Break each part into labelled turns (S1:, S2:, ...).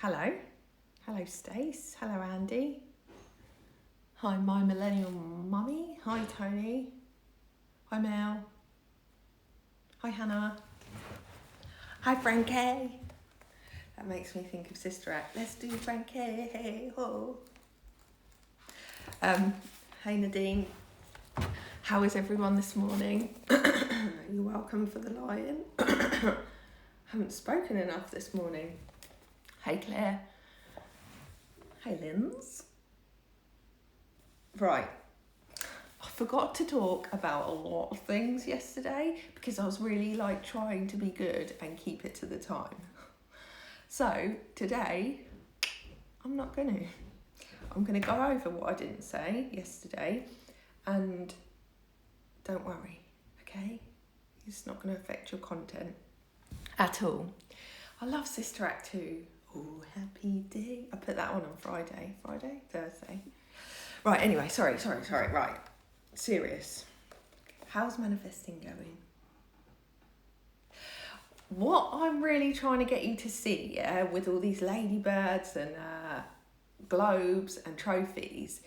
S1: Hello. Hello, Stace. Hello, Andy. Hi, my millennial mummy. Hi, Tony. Hi, Mel. Hi, Hannah. Hi, Frankie. That makes me think of Sister Act. Let's do Frankie. Hey, ho. Hey, Nadine. How is everyone this morning? You're welcome for the lion. Haven't spoken enough this morning. Hey, Claire. Hey, Linz. Right. I forgot to talk about a lot of things yesterday because I was really trying to be good and keep it to the time. So today, I'm not going to. I'm going to go over what I didn't say yesterday, and don't worry, okay? It's not going to affect your content at all. I love Sister Act 2. Oh, happy day. I put that on Thursday. Right, anyway, sorry, right. Serious. How's manifesting going? What I'm really trying to get you to see, with all these ladybirds and globes and trophies,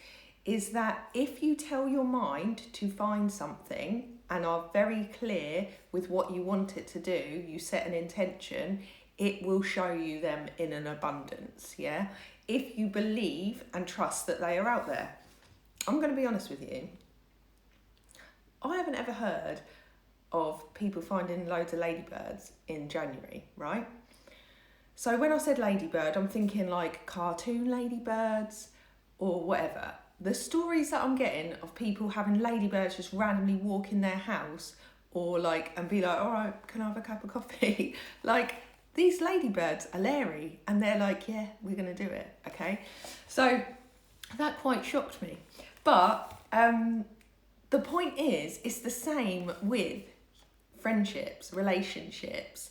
S1: is that if you tell your mind to find something and are very clear with what you want it to do, you set an intention, it will show you them in an abundance, yeah? If you believe and trust that they are out there. I'm going to be honest with you. I haven't ever heard of people finding loads of ladybirds in January, right? So when I said ladybird, I'm thinking cartoon ladybirds or whatever. The stories that I'm getting of people having ladybirds just randomly walk in their house or and be like, all right, can I have a cup of coffee? These ladybirds are Larry and they're yeah, we're going to do it, okay? So that quite shocked me. But the point is, it's the same with friendships, relationships,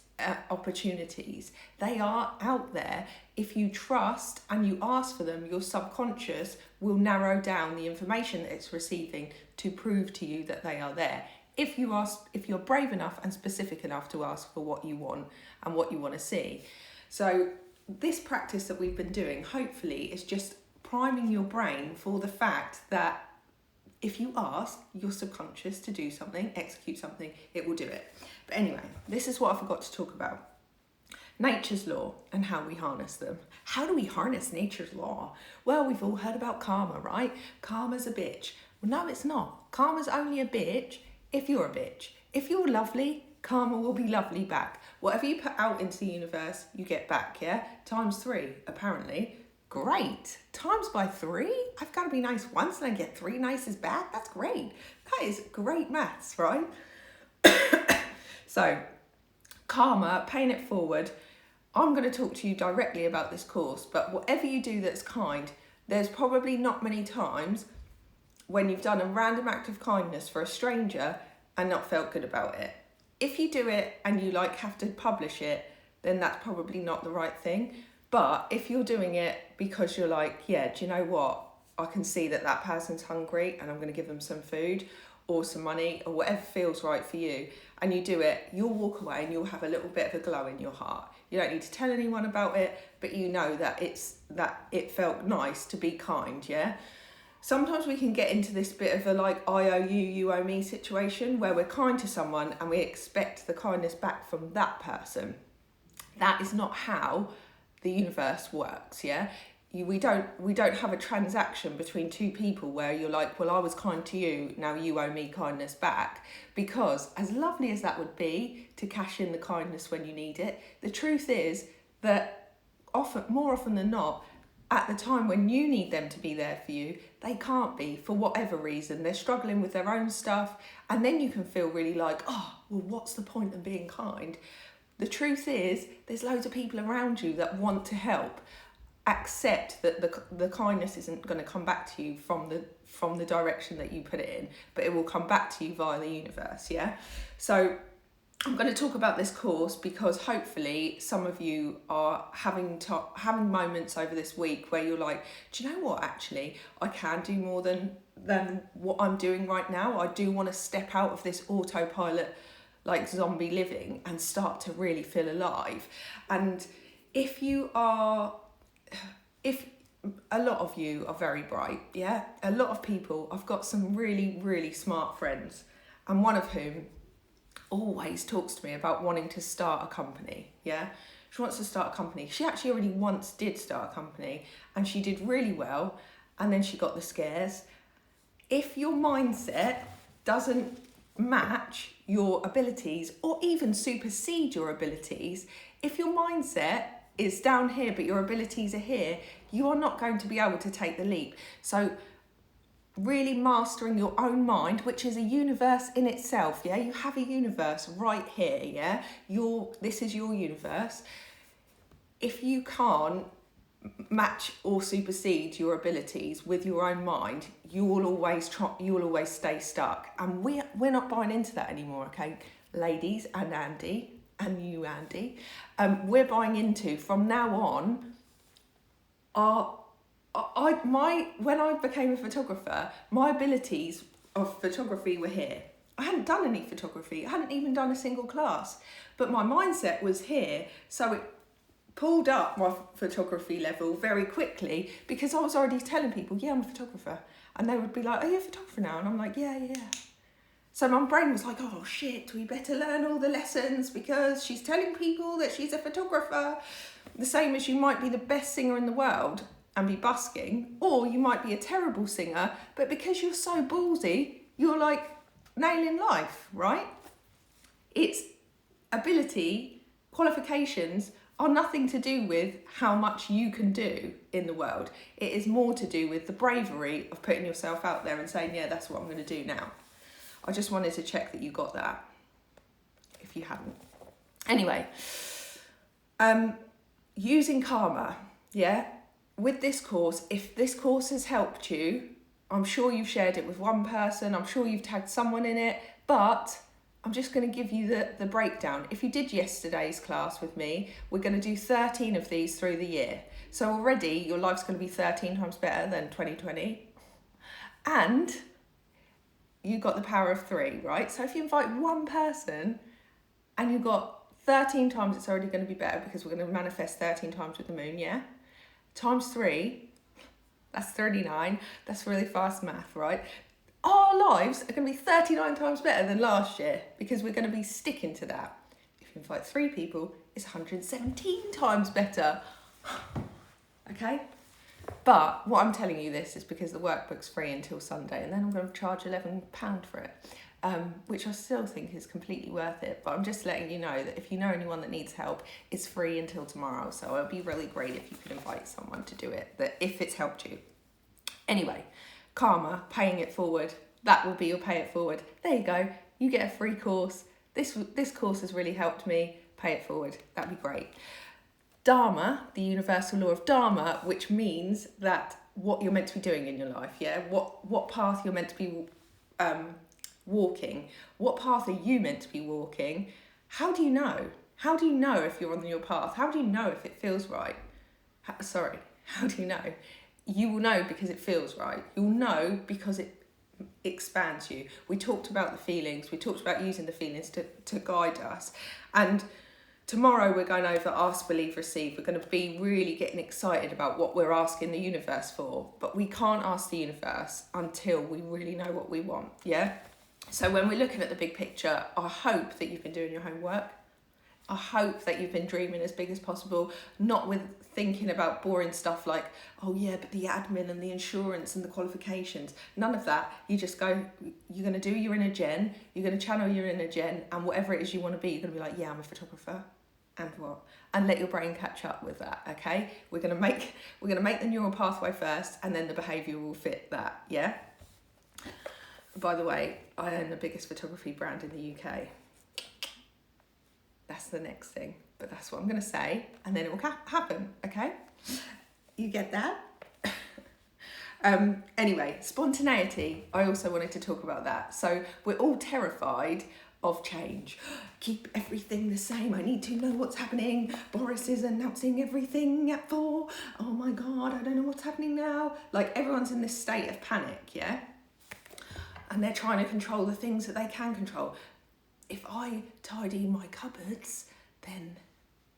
S1: opportunities. They are out there. If you trust and you ask for them, your subconscious will narrow down the information that it's receiving to prove to you that they are there. If you're brave enough and specific enough to ask for what you want and what you want to see. So this practice that we've been doing, hopefully, is just priming your brain for the fact that if you ask your subconscious to do something, execute something, it will do it. But anyway, this is what I forgot to talk about. Nature's law and how we harness them. How do we harness nature's law? Well, we've all heard about karma, right? Karma's a bitch. Well, no, it's not. Karma's only a bitch if you're a bitch. If you're lovely, karma will be lovely back. Whatever you put out into the universe, you get back, yeah? Times 3, apparently. Great. Times by 3? I've got to be nice once and I get 3 nices back? That's great. That is great maths, right? So, karma, paying it forward. I'm going to talk to you directly about this course, but whatever you do that's kind, there's probably not many times when you've done a random act of kindness for a stranger and not felt good about it. If you do it and you have to publish it, then that's probably not the right thing. But if you're doing it because you're yeah, do you know what? I can see that person's hungry and I'm going to give them some food or some money or whatever feels right for you, and you do it, you'll walk away and you'll have a little bit of a glow in your heart. You don't need to tell anyone about it, but you know that it felt nice to be kind, yeah? Sometimes we can get into this bit of a I owe you, you owe me situation where we're kind to someone and we expect the kindness back from that person. That is not how the universe works, yeah? We don't have a transaction between two people where you're well, I was kind to you, now you owe me kindness back. Because as lovely as that would be to cash in the kindness when you need it, the truth is that more often than not, at the time when you need them to be there for you, they can't be for whatever reason. They're struggling with their own stuff, and then you can feel really oh, well, what's the point of being kind? The truth is, there's loads of people around you that want to help. Accept that the kindness isn't going to come back to you from the direction that you put it in, but it will come back to you via the universe, yeah? So I'm going to talk about this course because hopefully some of you are having moments over this week where you're do you know what, actually, I can do more than what I'm doing right now. I do want to step out of this autopilot zombie living and start to really feel alive. And if you are if a lot of you are very bright, yeah? A lot of people, I've got some really, really smart friends, and one of whom always talks to me about wanting to start a company, yeah? She wants to start a company. She actually already once did start a company, and she did really well, and then she got the scares. If your mindset doesn't match your abilities or even supersede your abilities, if your mindset is down here but your abilities are here, you are not going to be able to take the leap. So really mastering your own mind, which is a universe in itself, yeah? You have a universe right here, yeah? This is your universe. If you can't match or supersede your abilities with your own mind, you will always stay stuck. And we're not buying into that anymore, okay? Ladies and Andy, and you, Andy, we're buying into, from now on, when I became a photographer, my abilities of photography were here. I hadn't done any photography. I hadn't even done a single class, but my mindset was here. So it pulled up my photography level very quickly because I was already telling people, yeah, I'm a photographer. And they would be like, are you a photographer now? And I'm like, yeah. So my brain was like, oh shit, we better learn all the lessons because she's telling people that she's a photographer. The same as you might be the best singer in the world and be busking, or you might be a terrible singer, but because you're so ballsy, you're like nailing life, right? It's ability, qualifications are nothing to do with how much you can do in the world. It is more to do with the bravery of putting yourself out there and saying, yeah, that's what I'm going to do now. I just wanted to check that you got that, if you hadn't. Anyway, using karma, yeah? With this course, if this course has helped you, I'm sure you've shared it with one person, I'm sure you've tagged someone in it, but I'm just going to give you the breakdown. If you did yesterday's class with me, we're going to do 13 of these through the year. So already your life's going to be 13 times better than 2020. And you got the power of 3, right? So if you invite one person and you've got 13 times, it's already going to be better because we're going to manifest 13 times with the moon, yeah? Times 3, that's 39. That's really fast math, right? Our lives are going to be 39 times better than last year because we're going to be sticking to that. If you invite 3 people, it's 117 times better. Okay? But what I'm telling you this is because the workbook's free until Sunday, and then I'm going to charge £11 for it, which I still think is completely worth it. But I'm just letting you know that if you know anyone that needs help, it's free until tomorrow. So it'd be really great if you could invite someone to do it, if it's helped you. Anyway, karma, paying it forward. That will be your pay it forward. There you go. You get a free course. This course has really helped me. Pay it forward. That'd be great. Dharma, the universal law of Dharma, which means that what you're meant to be doing in your life, yeah? What path you're meant to be walking. What path are you meant to be walking? How do you know? How do you know if you're on your path? How do you know if it feels right? How do you know? You will know because it feels right. You'll know because it expands you. We talked about the feelings. We talked about using the feelings to guide us. And tomorrow we're going over ask, believe, receive. We're going to be really getting excited about what we're asking the universe for. But we can't ask the universe until we really know what we want, yeah? So when we're looking at the big picture, I hope that you've been doing your homework. I hope that you've been dreaming as big as possible, not with thinking about boring stuff like, oh yeah, but the admin and the insurance and the qualifications. None of that. You just go, you're going to do your inner gen, you're going to channel your inner gen, and whatever it is you want to be, you're going to be like, yeah, I'm a photographer. And what? And let your brain catch up with that, okay? We're going to make the neural pathway first, and then the behaviour will fit that, yeah? By the way, I own the biggest photography brand in the UK. That's the next thing, but that's what I'm going to say, and then it will happen, okay? You get that? Anyway, spontaneity. I also wanted to talk about that. So we're all terrified of change. Keep everything the same. I need to know what's happening. Boris is announcing everything at 4. Oh my God, I don't know what's happening now. Like everyone's in this state of panic, yeah? And they're trying to control the things that they can control. If I tidy my cupboards, then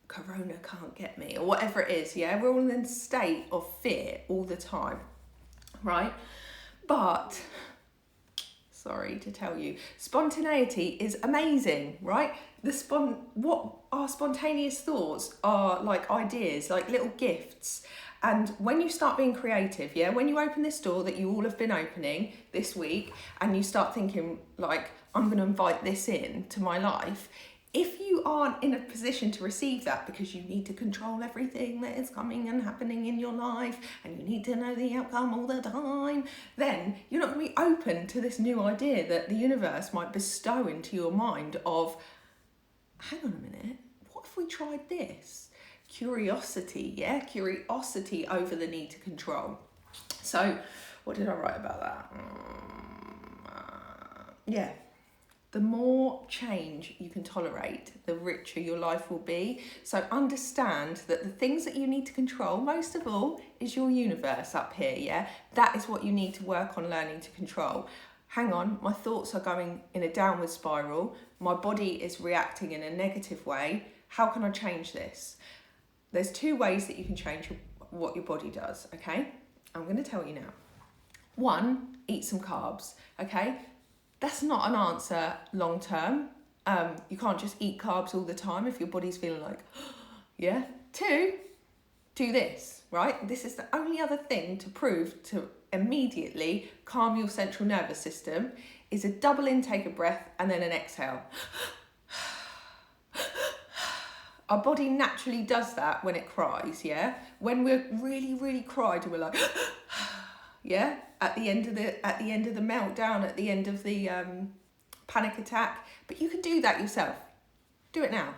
S1: Corona can't get me, or whatever it is, yeah? We're all in a state of fear all the time, right? But, sorry to tell you, spontaneity is amazing, right? What our spontaneous thoughts are like ideas, like little gifts. And when you start being creative, yeah, when you open this door that you all have been opening this week, and you start thinking like, I'm going to invite this in to my life, if you aren't in a position to receive that because you need to control everything that is coming and happening in your life, and you need to know the outcome all the time, then you're not going to be open to this new idea that the universe might bestow into your mind of, hang on a minute, what if we tried this? Curiosity, yeah? Curiosity over the need to control. So, what did I write about that? Yeah. The more change you can tolerate, the richer your life will be. So understand that the things that you need to control, most of all, is your universe up here, yeah? That is what you need to work on learning to control. Hang on, my thoughts are going in a downward spiral. My body is reacting in a negative way. How can I change this? There's 2 ways that you can change what your body does, okay? I'm going to tell you now. 1, eat some carbs, okay? That's not an answer long term. You can't just eat carbs all the time if your body's feeling like, yeah. 2, do this, right? This is the only other thing to prove to immediately calm your central nervous system is a double intake of breath and then an exhale. Our body naturally does that when it cries, yeah? When we're really, really cried and we're like, yeah? At the end of the meltdown, at the end of the panic attack. But you can do that yourself. Do it now.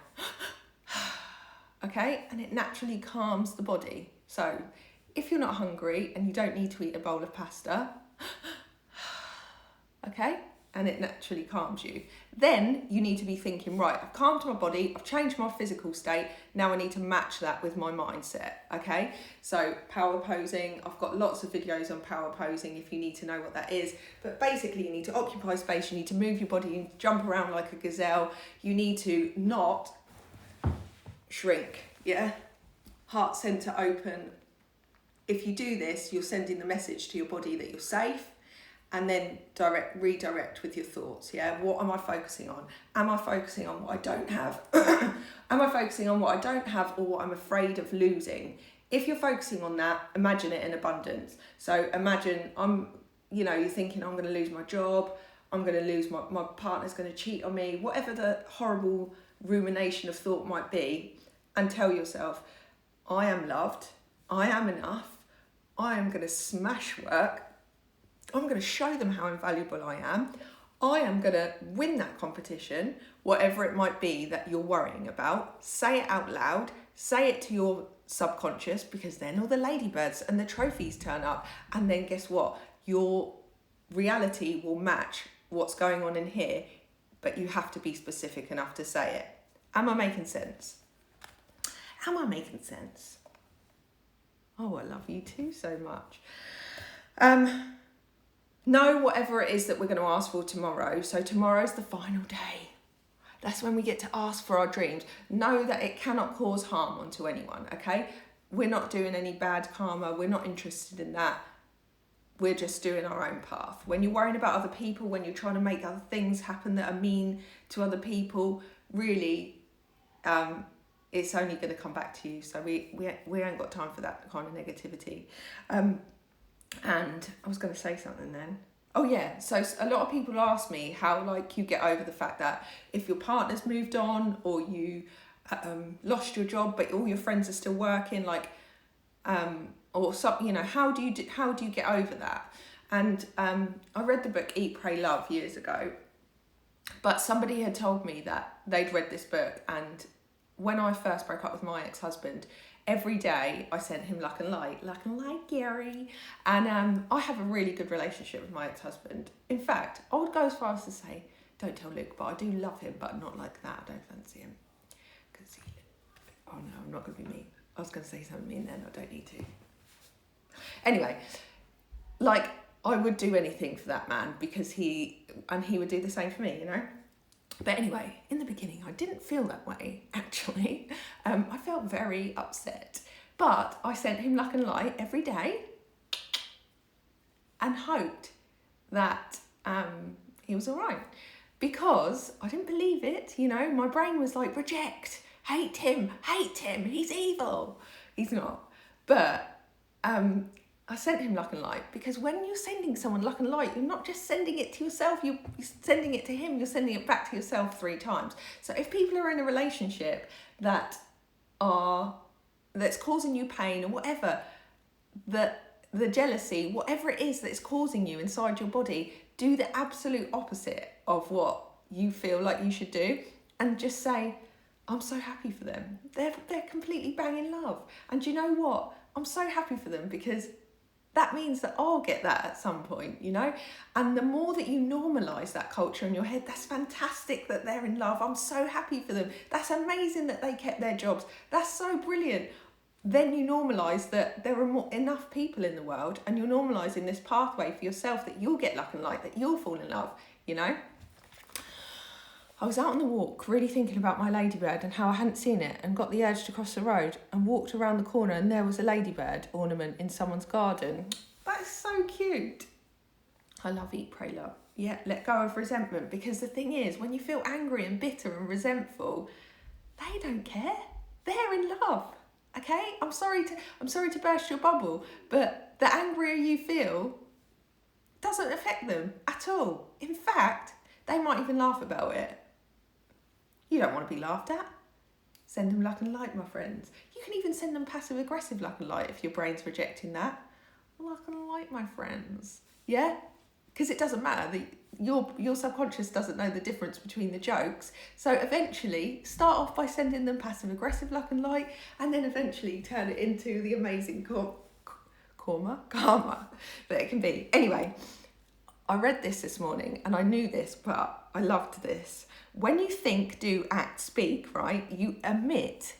S1: Okay? And it naturally calms the body. So if you're not hungry and you don't need to eat a bowl of pasta, okay? And it naturally calms you. Then you need to be thinking, right, I've calmed my body, I've changed my physical state, now I need to match that with my mindset, okay? So power posing, I've got lots of videos on power posing if you need to know what that is. But basically you need to occupy space, you need to move your body, you need to jump around like a gazelle, you need to not shrink, yeah? Heart center open. If you do this, you're sending the message to your body that you're safe. And then redirect with your thoughts, yeah? What am I focusing on? Am I focusing on what I don't have? Am I focusing on what I don't have or what I'm afraid of losing? If you're focusing on that, imagine it in abundance. So imagine you're thinking, I'm going to lose my job, I'm going to lose my partner's going to cheat on me, whatever the horrible rumination of thought might be, and tell yourself, I am loved, I am enough, I am going to smash work, I'm going to show them how invaluable I am going to win that competition, whatever it might be that you're worrying about. Say it out loud, say it to your subconscious, because then all the ladybirds and the trophies turn up, and then guess what? Your reality will match what's going on in here, but you have to be specific enough to say it. Am I making sense? Am I making sense? Oh, I love you too so much. Know whatever it is that we're going to ask for tomorrow. So tomorrow's the final day. That's when we get to ask for our dreams. Know that it cannot cause harm onto anyone, okay? We're not doing any bad karma. We're not interested in that. We're just doing our own path. When you're worrying about other people, when you're trying to make other things happen that are mean to other people, really, it's only going to come back to you. So we ain't got time for that kind of negativity. And I was going to say something then. Oh yeah, so a lot of people ask me how you get over the fact that if your partner's moved on or you lost your job but all your friends are still working, or something, how do you get over that? And I read the book Eat, Pray, Love years ago, but somebody had told me that they'd read this book, and when I first broke up with my ex-husband, every day I sent him luck and light, Gary. And I have a really good relationship with my ex-husband. In fact, I would go as far as to say, don't tell Luke, but I do love him, but not like that. I don't fancy him. Oh no, I'm not going to be mean. I was going to say something mean then, I don't need to. Anyway, I would do anything for that man because he would do the same for me, But anyway, in the beginning, I didn't feel that way, actually. I felt very upset. But I sent him luck and light every day and hoped that he was all right. Because I didn't believe it, my brain was like, reject, hate him, he's evil. He's not. But I sent him luck and light because when you're sending someone luck and light, you're not just sending it to yourself, you're sending it to him, you're sending it back to yourself 3 times. So if people are in a relationship that's causing you pain or whatever, the jealousy, whatever it is that's causing you inside your body, do the absolute opposite of what you feel like you should do and just say, I'm so happy for them. They're completely bang in love. And do you know what? I'm so happy for them because that means that I'll get that at some point, And the more that you normalise that culture in your head, that's fantastic that they're in love. I'm so happy for them. That's amazing that they kept their jobs. That's so brilliant. Then you normalise that there are enough people in the world and you're normalising this pathway for yourself that you'll get luck and light, that you'll fall in love, I was out on the walk really thinking about my ladybird and how I hadn't seen it and got the urge to cross the road and walked around the corner and there was a ladybird ornament in someone's garden. That is so cute. I love Eat, Pray, Love. Yeah, let go of resentment, because the thing is, when you feel angry and bitter and resentful, they don't care. They're in love. Okay? I'm sorry to burst your bubble, but the angrier you feel doesn't affect them at all. In fact, they might even laugh about it. You don't want to be laughed at. Send them luck and light, my friends. You can even send them passive-aggressive luck and light if your brain's rejecting that. Luck and light, my friends. Yeah? Because it doesn't matter. Your subconscious doesn't know the difference between the jokes. So eventually, start off by sending them passive-aggressive luck and light, and then eventually turn it into the amazing karma that it can be. Anyway, I read this morning, and I knew this, but I loved this. When you think, do, act, speak, right, you emit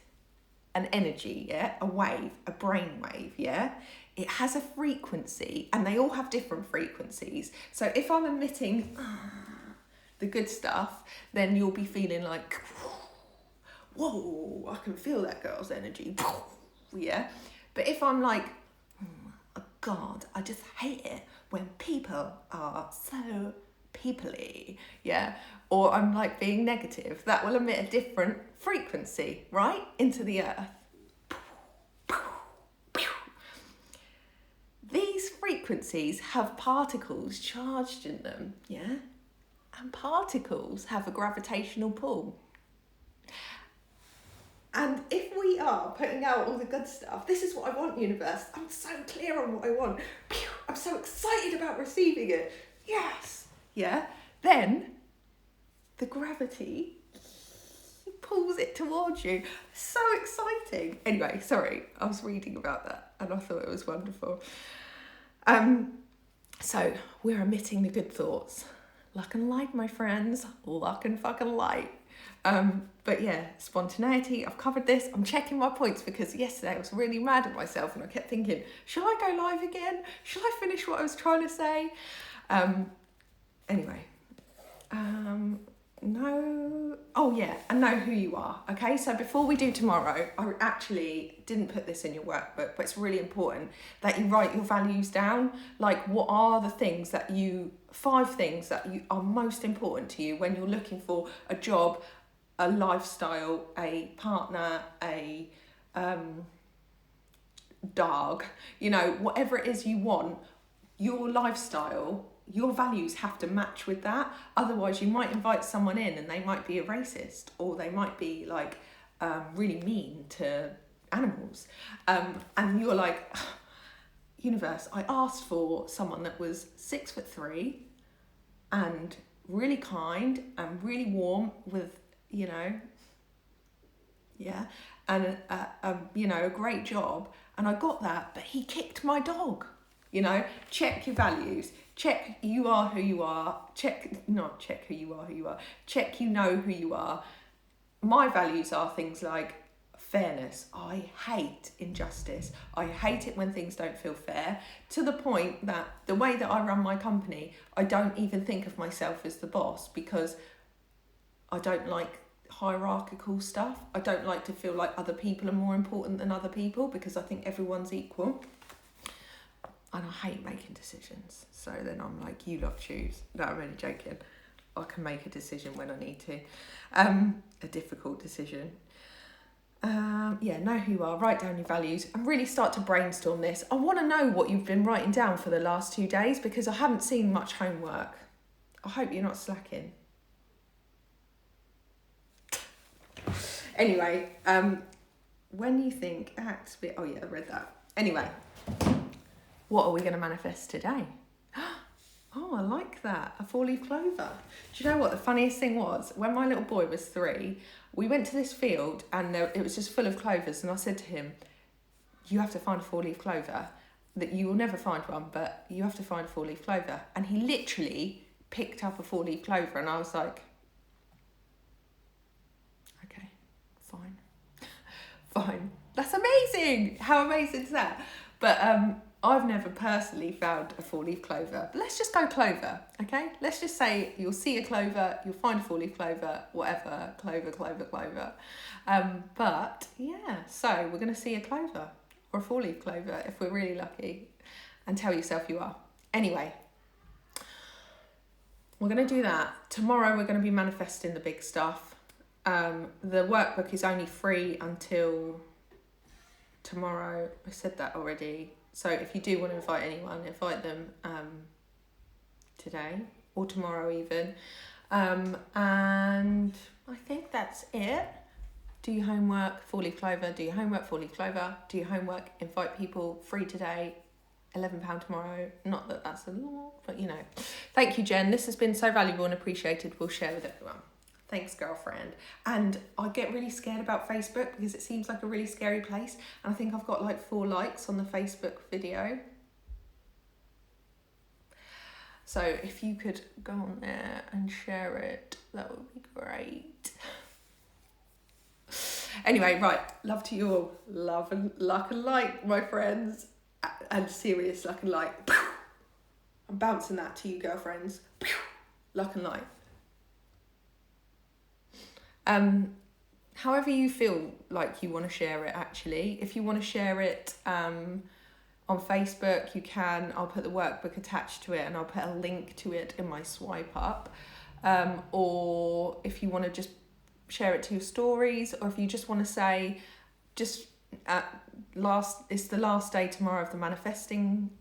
S1: an energy, yeah, a wave, a brain wave, yeah? It has a frequency, and they all have different frequencies. So if I'm emitting the good stuff, then you'll be feeling like, whoa, I can feel that girl's energy, yeah? But if I'm like, oh God, I just hate it when people are so peoply, yeah? Or I'm like being negative, that will emit a different frequency, right? Into the earth. These frequencies have particles charged in them, yeah? And particles have a gravitational pull. And if we are putting out all the good stuff, this is what I want, universe. I'm so clear on what I want. I'm so excited about receiving it. Yes. Yeah. Then the gravity pulls it towards you. So exciting. Anyway, sorry, I was reading about that and I thought it was wonderful. So we're emitting the good thoughts. Luck and light, my friends. Luck and fucking light. But yeah, spontaneity, I've covered this. I'm checking my points because yesterday I was really mad at myself and I kept thinking, shall I go live again? Shall I finish what I was trying to say? Anyway, no. Oh yeah, and know who you are. Okay, so before we do tomorrow, I actually didn't put this in your workbook, but it's really important that you write your values down. Like, what are the things 5 things that are most important to you when you're looking for a job, a lifestyle, a partner, a dog, whatever it is you want, your lifestyle, your values have to match with that. Otherwise, you might invite someone in and they might be a racist, or they might be like really mean to animals. And you're like, universe, I asked for someone that was 6'3" and really kind and really warm with, and a great job. And I got that, but he kicked my dog. Check your values. Check you are who you are. Check who you are. Check you know who you are. My values are things like fairness. I hate injustice. I hate it when things don't feel fair, to the point that the way that I run my company, I don't even think of myself as the boss, because I don't like hierarchical stuff. I don't like to feel like other people are more important than other people, because I think everyone's equal. And I hate making decisions. So then I'm like, you lot choose. No, I'm only joking. I can make a decision when I need to. A difficult decision. Know who you are, write down your values, and really start to brainstorm this. I want to know what you've been writing down for the last 2 days, because I haven't seen much homework. I hope you're not slacking. Anyway, when you think act, oh yeah, I read that. Anyway, what are we going to manifest today? Oh, I like that. A 4-leaf clover. Do you know what the funniest thing was? When my little boy was 3, we went to this field and it was just full of clovers. And I said to him, you have to find a 4-leaf clover. That you will never find one, but you have to find a 4-leaf clover. And he literally picked up a 4-leaf clover. And I was like, okay, fine. Fine. That's amazing. How amazing is that? But I've never personally found a 4-leaf clover. But let's just go clover, okay? Let's just say you'll see a clover, you'll find a 4-leaf clover, whatever, clover. But yeah, so we're going to see a clover or a 4-leaf clover if we're really lucky, and tell yourself you are. Anyway, we're going to do that. Tomorrow we're going to be manifesting the big stuff. The workbook is only free until tomorrow. I said that already. So if you do want to invite anyone, invite them today or tomorrow even. And I think that's it. Do your homework, 4-leaf clover. Do your homework, 4-leaf clover. Do your homework, invite people, free today, £11 tomorrow. Not that that's a lot, but you know. Thank you, Jen. This has been so valuable and appreciated. We'll share with everyone. Thanks, girlfriend. And I get really scared about Facebook because it seems like a really scary place. And I think I've got like 4 likes on the Facebook video. So if you could go on there and share it, that would be great. Anyway, right. Love to you all. Love and luck and light, my friends. And serious luck and light. I'm bouncing that to you, girlfriends. Luck and light. However you feel like you want to share it, actually. If you want to share it on Facebook, you can. I'll put the workbook attached to it and I'll put a link to it in my swipe up. Or if you want to just share it to your stories, or if you just want to say, it's the last day tomorrow of the manifesting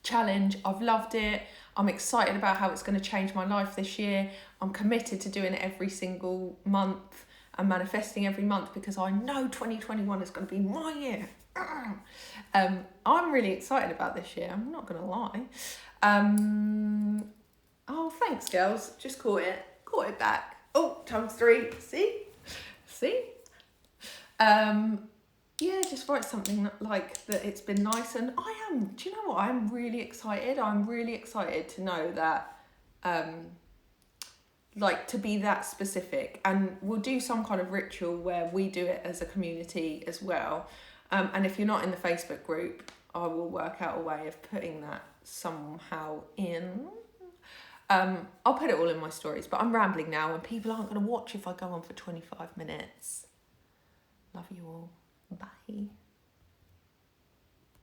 S1: challenge. I've loved it. I'm excited about how it's going to change my life this year. I'm committed to doing it every single month and manifesting every month, because I know 2021 is going to be my year. I'm really excited about this year. I'm not going to lie. Oh, thanks, girls. Just caught it back. Oh, times 3. See? Yeah, just write something like that. It's been nice, and do you know what? I'm really excited. I'm really excited to know that, to be that specific, and we'll do some kind of ritual where we do it as a community as well. And if you're not in the Facebook group, I will work out a way of putting that somehow in. I'll put it all in my stories, but I'm rambling now, and people aren't going to watch if I go on for 25 minutes. Love you all. Bye.